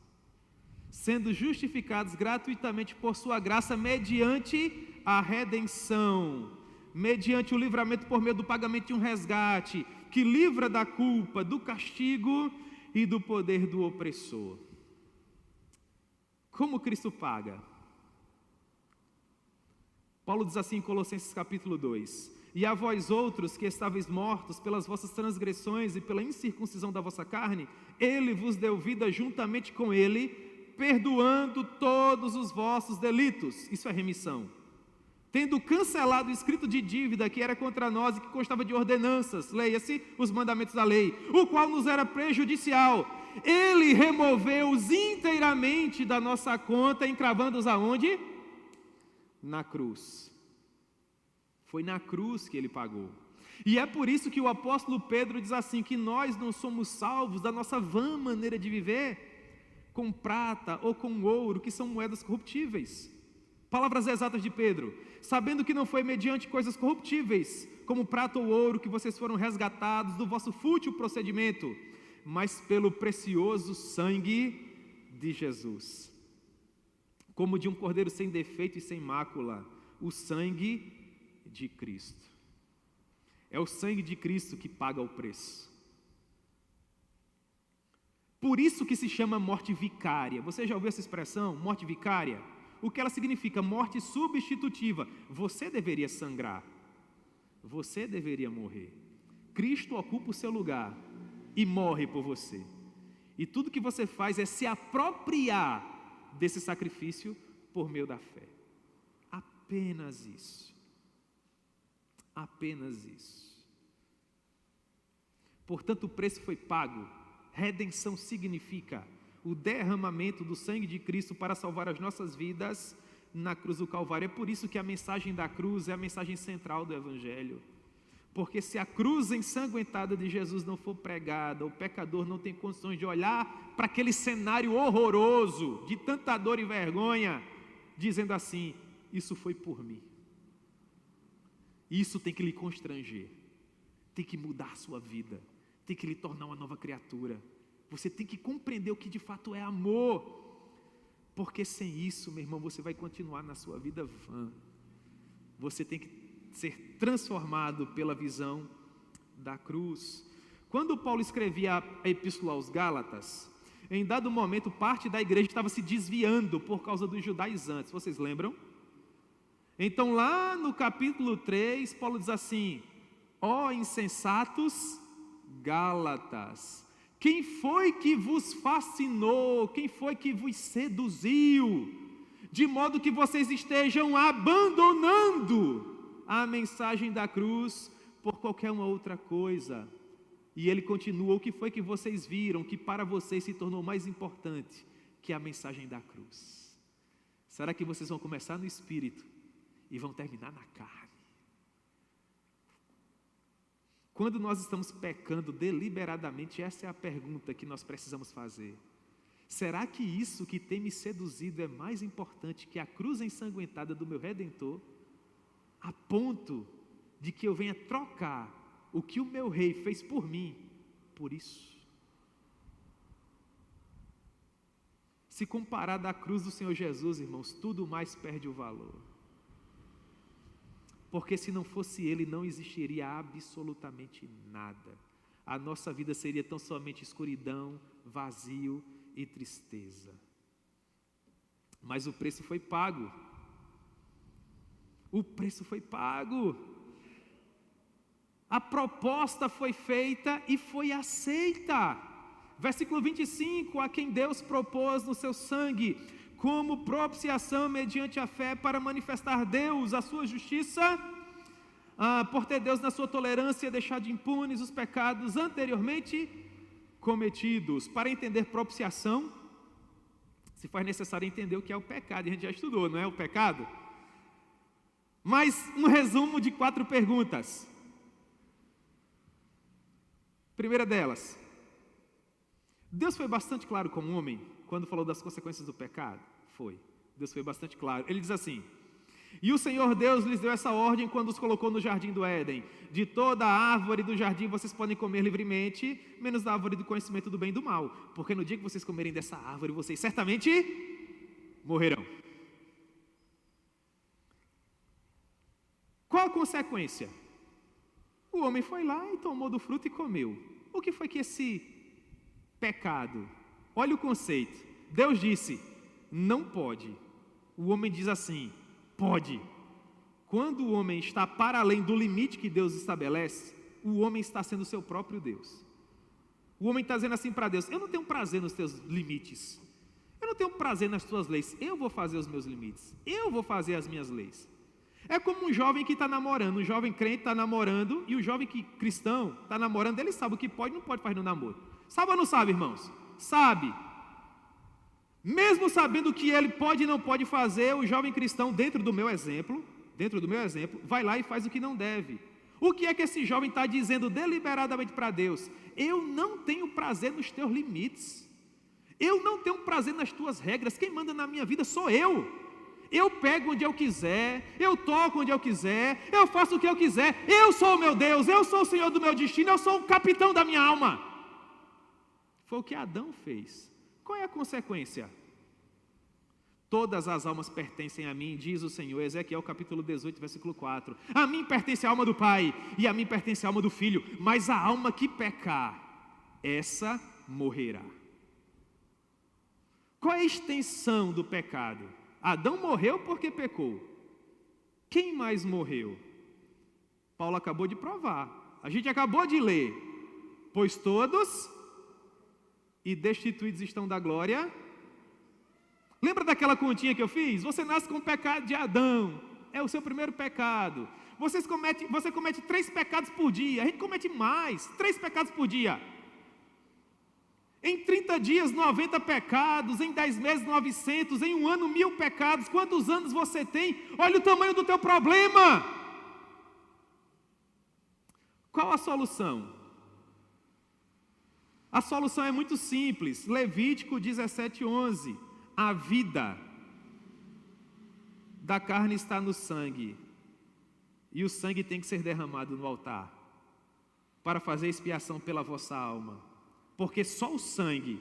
sendo justificados gratuitamente por sua graça, mediante a redenção, mediante o livramento por meio do pagamento de um resgate, que livra da culpa, do castigo e do poder do opressor. Como Cristo paga? Paulo diz assim em Colossenses capítulo 2: E a vós outros que estáveis mortos pelas vossas transgressões e pela incircuncisão da vossa carne, Ele vos deu vida juntamente com Ele, perdoando todos os vossos delitos. Isso é remissão. Tendo cancelado o escrito de dívida que era contra nós e que constava de ordenanças, leia-se, os mandamentos da lei, o qual nos era prejudicial, Ele removeu-os inteiramente da nossa conta, encravando-os aonde? Na cruz. Foi na cruz que Ele pagou. E é por isso que o apóstolo Pedro diz assim, que nós não somos salvos da nossa vã maneira de viver, com prata ou com ouro, que são moedas corruptíveis. Palavras exatas de Pedro: sabendo que não foi mediante coisas corruptíveis, como prata ou ouro, que vocês foram resgatados do vosso fútil procedimento, mas pelo precioso sangue de Jesus, como de um cordeiro sem defeito e sem mácula, o sangue de Cristo. É o sangue de Cristo que paga o preço. Por isso que se chama morte vicária. Você já ouviu essa expressão, morte vicária? O que ela significa? Morte substitutiva. Você deveria sangrar, você deveria morrer. Cristo ocupa o seu lugar e morre por você. E tudo que você faz é se apropriar desse sacrifício por meio da fé. Apenas isso. Apenas isso. Portanto, o preço foi pago. Redenção significa o derramamento do sangue de Cristo para salvar as nossas vidas na cruz do Calvário. É por isso que a mensagem da cruz é a mensagem central do Evangelho. Porque se a cruz ensanguentada de Jesus não for pregada, o pecador não tem condições de olhar para aquele cenário horroroso, de tanta dor e vergonha, dizendo assim: isso foi por mim. Isso tem que lhe constranger, tem que mudar a sua vida, tem que lhe tornar uma nova criatura. Você tem que compreender o que de fato é amor, porque sem isso, meu irmão, você vai continuar na sua vida vã. Você tem que ser transformado pela visão da cruz. Quando Paulo escrevia a epístola aos Gálatas, em dado momento parte da igreja estava se desviando por causa dos judaizantes, vocês lembram? Então lá no capítulo 3, Paulo diz assim: ó insensatos Gálatas, quem foi que vos fascinou? Quem foi que vos seduziu? De modo que vocês estejam abandonando a mensagem da cruz por qualquer uma outra coisa. E ele continua: o que foi que vocês viram que para vocês se tornou mais importante que a mensagem da cruz? Será que vocês vão começar no espírito e vão terminar na carne? Quando nós estamos pecando deliberadamente, essa é a pergunta que nós precisamos fazer. Será que isso que tem me seduzido é mais importante que a cruz ensanguentada do meu Redentor, a ponto de que eu venha trocar o que o meu rei fez por mim por isso? Se comparado à cruz do Senhor Jesus, irmãos, tudo mais perde o valor. Porque se não fosse Ele, não existiria absolutamente nada. A nossa vida seria tão somente escuridão, vazio e tristeza. Mas o preço foi pago. O preço foi pago. A proposta foi feita e foi aceita. Versículo 25: a quem Deus propôs no seu sangue, como propiciação mediante a fé, para manifestar Deus a sua justiça, por ter Deus na sua tolerância deixado impunes os pecados anteriormente cometidos. Para entender propiciação, se faz necessário entender o que é o pecado. A gente já estudou, não é o pecado? Mas um resumo de 4 perguntas. Primeira delas: Deus foi bastante claro com o homem quando falou das consequências do pecado? Foi. Deus foi bastante claro. Ele diz assim: e o Senhor Deus lhes deu essa ordem quando os colocou no jardim do Éden: de toda a árvore do jardim vocês podem comer livremente, menos da árvore do conhecimento do bem e do mal, porque no dia que vocês comerem dessa árvore, vocês certamente morrerão. Qual a consequência? O homem foi lá e tomou do fruto e comeu. O que foi que esse pecado? Olha o conceito. Deus disse: não pode. O homem diz assim, pode. Quando o homem está para além do limite que Deus estabelece, o homem está sendo o seu próprio Deus. O homem está dizendo assim para Deus, eu não tenho prazer nos teus limites, eu não tenho prazer nas tuas leis, eu vou fazer os meus limites, eu vou fazer as minhas leis. É como um jovem que está namorando, um jovem crente está namorando, e o jovem cristão está namorando, ele sabe o que pode e não pode fazer no namoro. Sabe ou não sabe, irmãos? Sabe. Mesmo sabendo o que ele pode e não pode fazer, o jovem cristão, dentro do meu exemplo, vai lá e faz o que não deve. O que é que esse jovem está dizendo deliberadamente para Deus? Eu não tenho prazer nos teus limites, eu não tenho prazer nas tuas regras, quem manda na minha vida sou eu pego onde eu quiser, eu toco onde eu quiser, eu faço o que eu quiser, eu sou o meu Deus, eu sou o Senhor do meu destino, eu sou o capitão da minha alma. Foi o que Adão fez. Qual é a consequência? Todas as almas pertencem a mim, diz o Senhor, Ezequiel capítulo 18, versículo 4. A mim pertence a alma do Pai, e a mim pertence a alma do Filho, mas a alma que pecar, essa morrerá. Qual é a extensão do pecado? Adão morreu porque pecou. Quem mais morreu? Paulo acabou de provar, a gente acabou de ler. Pois todos e destituídos estão da glória. Lembra daquela continha que eu fiz? Você nasce com o pecado de Adão, é o seu primeiro pecado. Você comete 3 pecados por dia, a gente comete mais, 3 pecados por dia. Em 30 dias, 90 pecados, em 10 meses, 900, em um ano, 1000 pecados. Quantos anos você tem? Olha o tamanho do teu problema. Qual a solução? A solução é muito simples, Levítico 17:11. A vida da carne está no sangue, e o sangue tem que ser derramado no altar, para fazer expiação pela vossa alma, porque só o sangue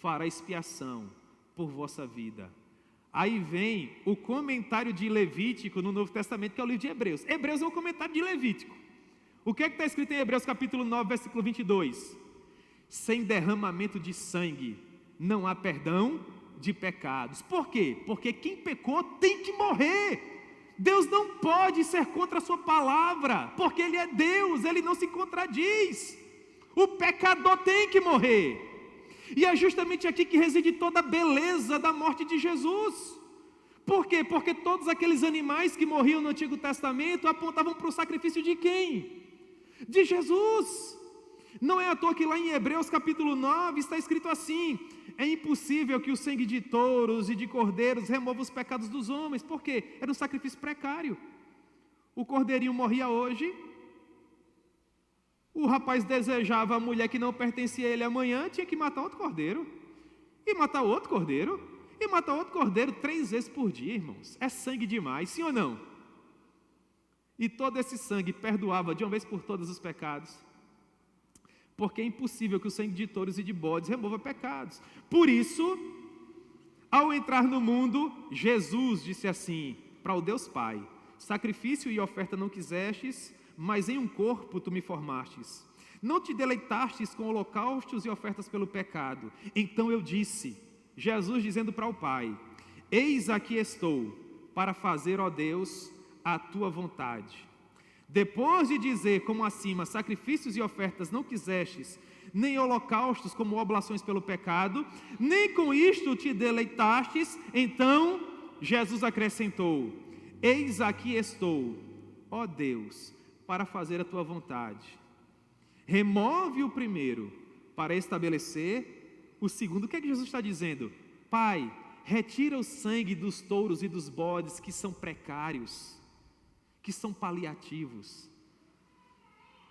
fará expiação por vossa vida. Aí vem o comentário de Levítico no Novo Testamento, que é o livro de Hebreus. Hebreus é um comentário de Levítico. O que é que está escrito em Hebreus capítulo 9, versículo 22? Sem derramamento de sangue não há perdão de pecados. Por quê? Porque quem pecou tem que morrer. Deus não pode ser contra a sua palavra, porque Ele é Deus, Ele não se contradiz. O pecador tem que morrer. E é justamente aqui que reside toda a beleza da morte de Jesus. Por quê? Porque todos aqueles animais que morriam no Antigo Testamento apontavam para o sacrifício de quem? De Jesus. Não é à toa que lá em Hebreus capítulo 9 está escrito assim: é impossível que o sangue de touros e de cordeiros remova os pecados dos homens. Por quê? Era um sacrifício precário. O cordeirinho morria hoje, o rapaz desejava a mulher que não pertencia a ele amanhã, tinha que matar outro cordeiro, e matar outro cordeiro, e matar outro cordeiro 3 vezes por dia, irmãos. É sangue demais, sim ou não? E todo esse sangue perdoava de uma vez por todas os pecados, porque é impossível que o sangue de touros e de bodes remova pecados. Por isso, ao entrar no mundo, Jesus disse assim para o Deus Pai: sacrifício e oferta não quisestes, mas em um corpo tu me formastes. Não te deleitastes com holocaustos e ofertas pelo pecado. Então eu disse, Jesus dizendo para o Pai: eis aqui estou, para fazer, ó Deus, a tua vontade. Depois de dizer, como acima, sacrifícios e ofertas não quisestes, nem holocaustos como oblações pelo pecado, nem com isto te deleitastes, então Jesus acrescentou: eis aqui estou, ó Deus, para fazer a tua vontade. Remove o primeiro para estabelecer o segundo. O que é que Jesus está dizendo? Pai, retira o sangue dos touros e dos bodes que são precários, que são paliativos,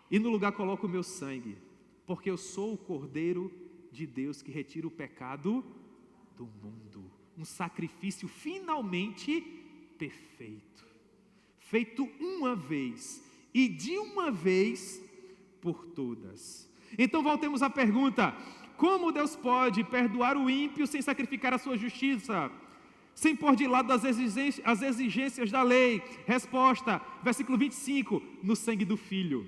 e no lugar coloca o meu sangue, porque eu sou o Cordeiro de Deus que retira o pecado do mundo. Um sacrifício finalmente perfeito, feito uma vez e de uma vez por todas. Então voltemos à pergunta: como Deus pode perdoar o ímpio sem sacrificar a sua justiça, sem pôr de lado as exigências da lei? Resposta, versículo 25, no sangue do Filho.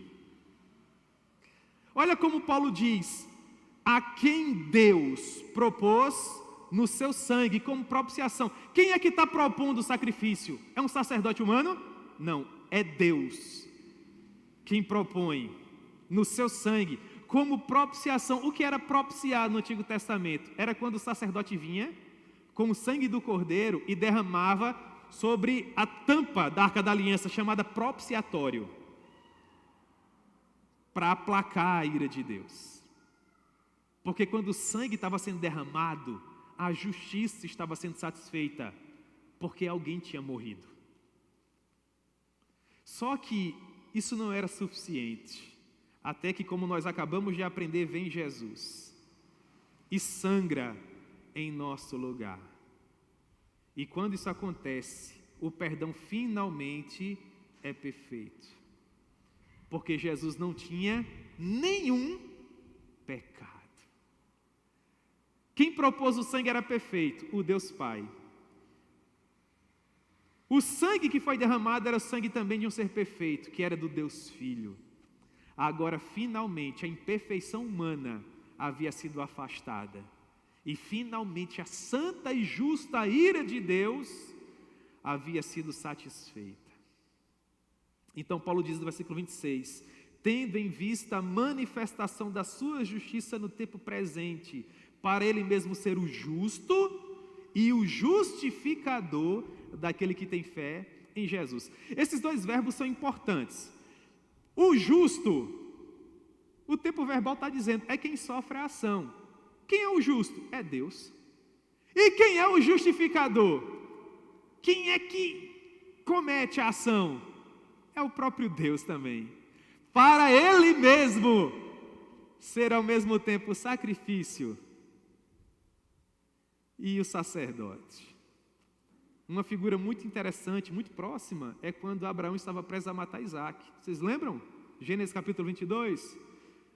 Olha como Paulo diz: a quem Deus propôs no seu sangue como propiciação. Quem é que está propondo o sacrifício? É um sacerdote humano? Não, é Deus quem propõe no seu sangue como propiciação. O que era propiciar no Antigo Testamento? Era quando o sacerdote vinha com o sangue do cordeiro e derramava sobre a tampa da Arca da Aliança, chamada propiciatório, para aplacar a ira de Deus. Porque quando o sangue estava sendo derramado, a justiça estava sendo satisfeita, porque alguém tinha morrido. Só que isso não era suficiente, até que, como nós acabamos de aprender, vem Jesus e sangra em nosso lugar. E quando isso acontece, o perdão finalmente é perfeito, porque Jesus não tinha nenhum pecado. Quem propôs o sangue era perfeito, o Deus Pai. O sangue que foi derramado era o sangue também de um ser perfeito, que era do Deus Filho. Agora, finalmente, a imperfeição humana havia sido afastada. E finalmente a santa e justa ira de Deus havia sido satisfeita. Então Paulo diz no versículo 26, tendo em vista a manifestação da sua justiça no tempo presente, para ele mesmo ser o justo e o justificador daquele que tem fé em Jesus. Esses dois verbos são importantes. O justo, o tempo verbal está dizendo, é quem sofre a ação. Quem é o justo? É Deus. E quem é o justificador? Quem é que comete a ação? É o próprio Deus também. Para Ele mesmo ser ao mesmo tempo o sacrifício e o sacerdote. Uma figura muito interessante, muito próxima, é quando Abraão estava prestes a matar Isaac. Vocês lembram? Gênesis capítulo 22.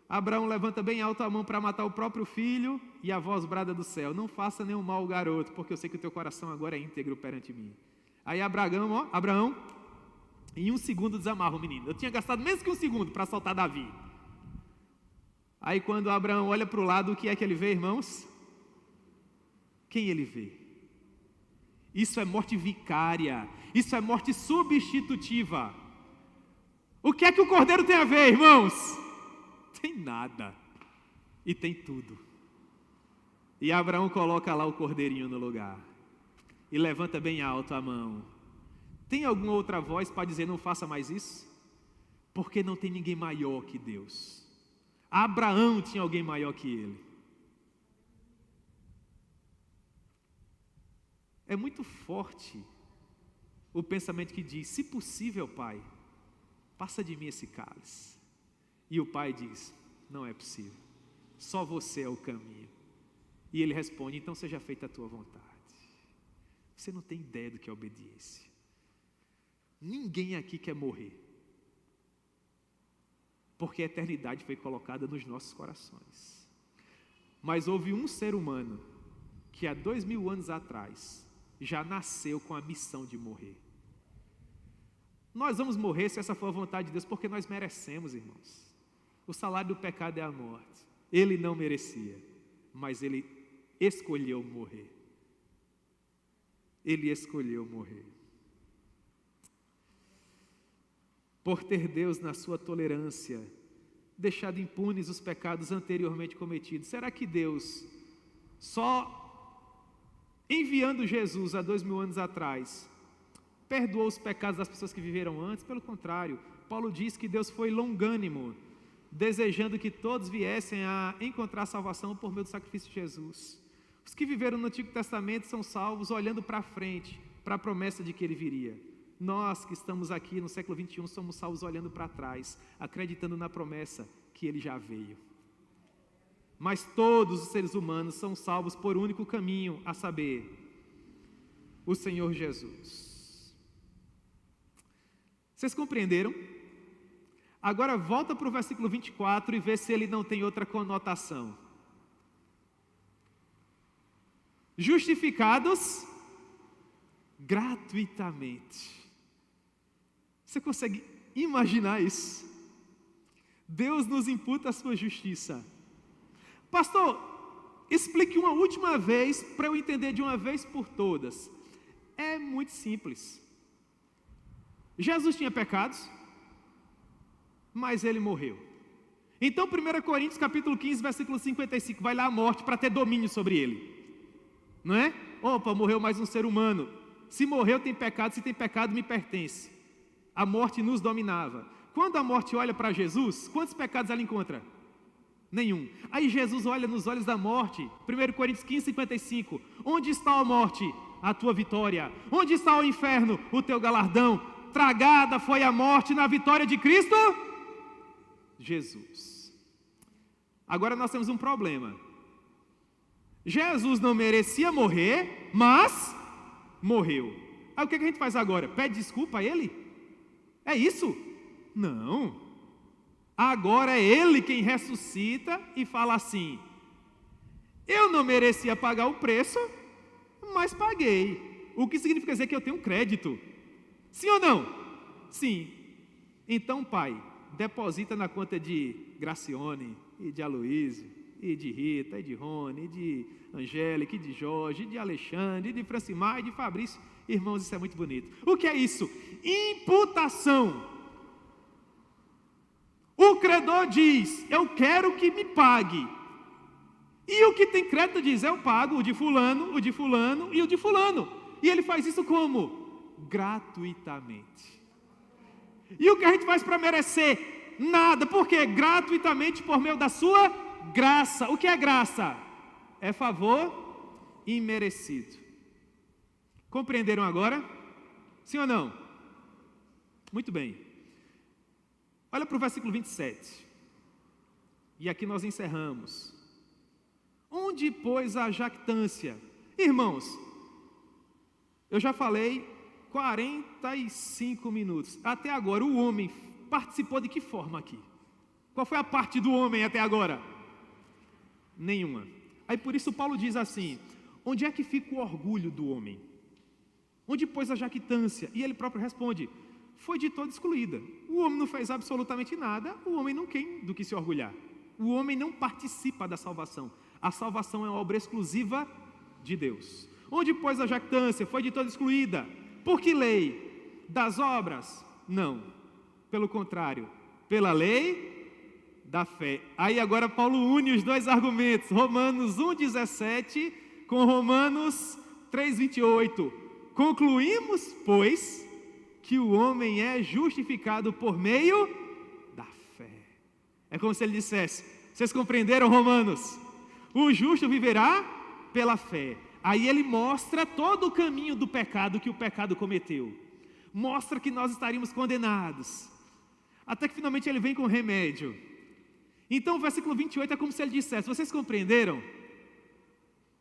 Abraão levanta bem alto a mão para matar o próprio filho, e a voz brada do céu, não faça nenhum mal, garoto, porque eu sei que o teu coração agora é íntegro perante mim. Aí Abraão, em 1 segundo desamarra o menino. Eu tinha gastado menos que 1 segundo para soltar Davi. Aí quando Abraão olha para o lado, o que é que ele vê, irmãos? Quem ele vê? Isso é morte vicária, isso é morte substitutiva. O que é que o cordeiro tem a ver, irmãos? Tem nada, e tem tudo. E Abraão coloca lá o cordeirinho no lugar, e levanta bem alto a mão. Tem alguma outra voz para dizer, não faça mais isso? Porque não tem ninguém maior que Deus. Abraão tinha alguém maior que ele. É muito forte o pensamento que diz, se possível, Pai, passa de mim esse cálice. E o Pai diz, não é possível, só você é o caminho. E ele responde, então seja feita a tua vontade. Você não tem ideia do que é obediência. Ninguém aqui quer morrer, porque a eternidade foi colocada nos nossos corações. Mas houve um ser humano que há 2000 anos atrás já nasceu com a missão de morrer. Nós vamos morrer se essa for a vontade de Deus, porque nós merecemos, irmãos. O salário do pecado é a morte. Ele não merecia, mas ele escolheu morrer. Ele escolheu morrer. Por ter Deus, na sua tolerância, deixado impunes os pecados anteriormente cometidos. Será que Deus, só enviando Jesus há 2000 anos atrás, perdoou os pecados das pessoas que viveram antes? Pelo contrário, Paulo diz que Deus foi longânimo, desejando que todos viessem a encontrar salvação por meio do sacrifício de Jesus. Os que viveram no Antigo Testamento são salvos olhando para frente, para a promessa de que Ele viria. Nós que estamos aqui no século 21 somos salvos olhando para trás, acreditando na promessa que Ele já veio. Mas todos os seres humanos são salvos por um único caminho, a saber, o Senhor Jesus. Vocês compreenderam? Agora volta para o versículo 24 e vê se ele não tem outra conotação. Justificados gratuitamente. Você consegue imaginar isso? Deus nos imputa a sua justiça. Pastor, explique uma última vez, para eu entender de uma vez por todas. É muito simples. Jesus tinha pecados, mas ele morreu. Então 1 Coríntios capítulo 15, versículo 55, vai lá a morte para ter domínio sobre ele. Não é? Opa, morreu mais um ser humano. Se morreu tem pecado, se tem pecado me pertence. A morte nos dominava. Quando a morte olha para Jesus, quantos pecados ela encontra? Nenhum. Aí Jesus olha nos olhos da morte. 1 Coríntios 15, 55. Onde está a morte? A tua vitória. Onde está o inferno? O teu galardão. Tragada foi a morte na vitória de Cristo Jesus. Agora nós temos um problema. Jesus não merecia morrer, mas morreu. Aí o que a gente faz agora? Pede desculpa a ele? É isso? Não. Agora é ele quem ressuscita e fala assim: eu não merecia pagar o preço, mas paguei. O que significa dizer que eu tenho crédito? Sim ou não? Sim. Então, Pai, deposita na conta de Gracione, e de Aloísio, e de Rita, e de Rony, e de Angélica, e de Jorge, e de Alexandre, e de Francimar, e de Fabrício. Irmãos, isso é muito bonito. O que é isso? Imputação. O credor diz: eu quero que me pague. E o que tem crédito diz: eu pago o de fulano, o de fulano e o de fulano. E ele faz isso como? Gratuitamente. E o que a gente faz para merecer? Nada. Por quê? Gratuitamente por meio da sua graça. O que é graça? É favor imerecido. Compreenderam agora? Sim ou não? Muito bem. Olha para o versículo 27. E aqui nós encerramos. Onde, pois, a jactância? Irmãos, eu já falei 45 minutos. Até agora, o homem participou de que forma aqui? Qual foi a parte do homem até agora? Nenhuma. Aí por isso Paulo diz assim: onde é que fica o orgulho do homem? Onde, pois, a jactância? E ele próprio responde: foi de todo excluída. O homem não fez absolutamente nada, o homem não tem do que se orgulhar. O homem não participa da salvação. A salvação é uma obra exclusiva de Deus. Onde, pois, a jactância? Foi de todo excluída. Por que lei? Das obras? Não. Pelo contrário, pela lei da fé. Aí agora Paulo une os dois argumentos, Romanos 1,17 com Romanos 3,28. Concluímos, pois, que o homem é justificado por meio da fé. É como se ele dissesse: vocês compreenderam, Romanos? O justo viverá pela fé. Aí ele mostra todo o caminho do pecado que o pecado cometeu. Mostra que nós estaríamos condenados. Até que finalmente ele vem com remédio. Então o versículo 28 é como se ele dissesse: vocês compreenderam?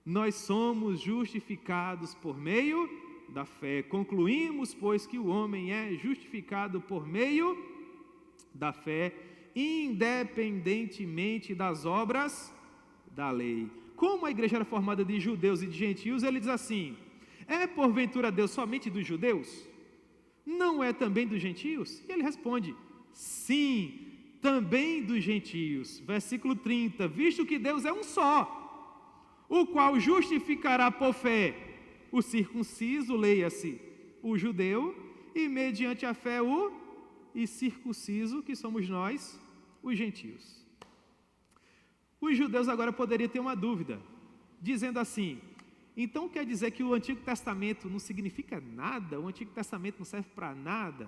Nós somos justificados por meio da fé. Concluímos, pois, que o homem é justificado por meio da fé, independentemente das obras da lei. Como a igreja era formada de judeus e de gentios, ele diz assim: é porventura Deus somente dos judeus? Não é também dos gentios? E ele responde: sim, também dos gentios. Versículo 30, visto que Deus é um só, o qual justificará por fé o circunciso, leia-se, o judeu, e mediante a fé o incircunciso, que somos nós, os gentios. Os judeus agora poderiam ter uma dúvida, dizendo assim: então quer dizer que o Antigo Testamento não significa nada? O Antigo Testamento não serve para nada?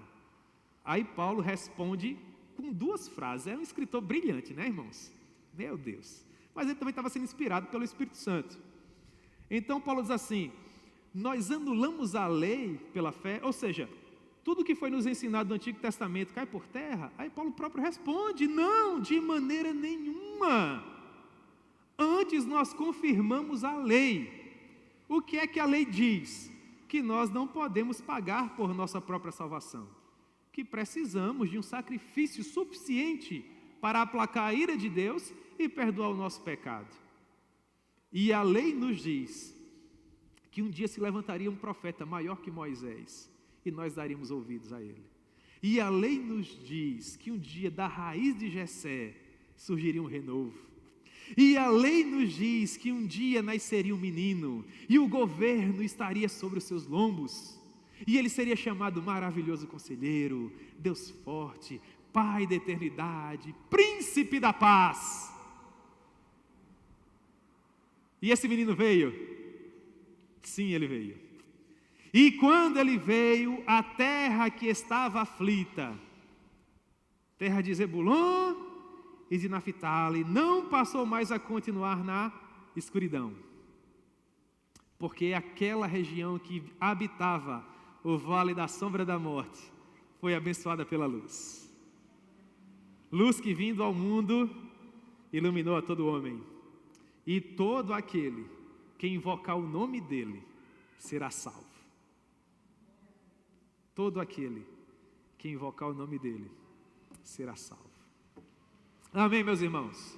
Aí Paulo responde com duas frases. É um escritor brilhante, né, irmãos? Meu Deus. Mas ele também estava sendo inspirado pelo Espírito Santo. Então Paulo diz assim: nós anulamos a lei pela fé, ou seja, tudo que foi nos ensinado no Antigo Testamento cai por terra? Aí Paulo próprio responde: não, de maneira nenhuma. Antes nós confirmamos a lei. O que é que a lei diz? Que nós não podemos pagar por nossa própria salvação, que precisamos de um sacrifício suficiente para aplacar a ira de Deus e perdoar o nosso pecado. E a lei nos diz que um dia se levantaria um profeta maior que Moisés, e nós daríamos ouvidos a ele. E a lei nos diz que um dia da raiz de Jessé surgiria um renovo. E a lei nos diz que um dia nasceria um menino, e o governo estaria sobre os seus lombos, e ele seria chamado Maravilhoso Conselheiro, Deus Forte, Pai da Eternidade, Príncipe da Paz. E esse menino veio? Sim, ele veio. E quando ele veio, a terra que estava aflita, terra de Zebulon e de Naphtali, não passou mais a continuar na escuridão, porque aquela região que habitava o vale da sombra da morte foi abençoada pela luz. Luz que vindo ao mundo iluminou a todo homem, e todo aquele que invocar o nome dele será salvo. Todo aquele que invocar o nome dele será salvo. Amém, meus irmãos?